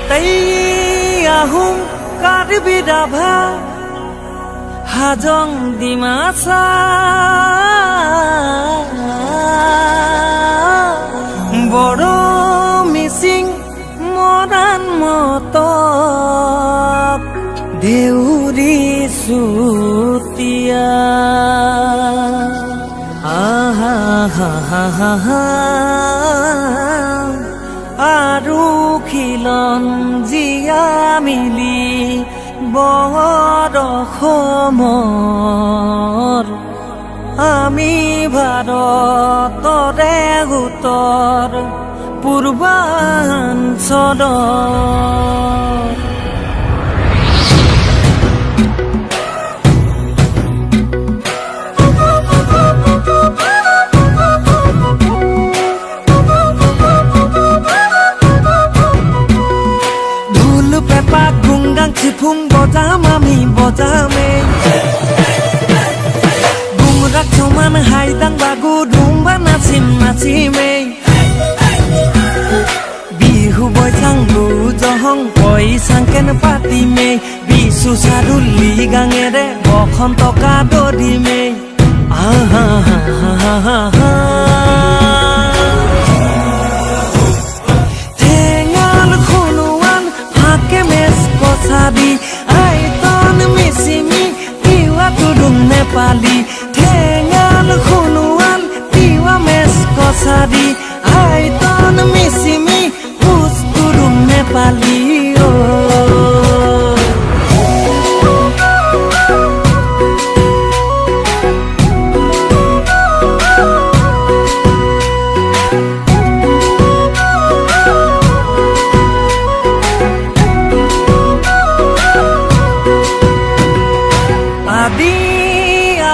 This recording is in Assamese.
তাই আহোম কাৰ্বি ৰাভা হাজং ডিমাছা বড়ো মিচিং মৰাণ মটক দেউৰী চুতীয়া আহা হা হা হা হা আৰু খিলন জীয়া মিলি বৰ অসমৰ আমি ভাৰতৰে উত্তৰ পূৰ্বাঞ্চলৰ চিফুং বজাম আমি বজামে গুমৰাক সমান হাইদাং বাগু ধুমবা নাচিম নাচিমে বিহু বৈঠাং জহং পইচাংকেন পাতিমে বিচু চাৰুলি গাঙেৰে বসন্ত কা দৰিমে আহা হা হা হা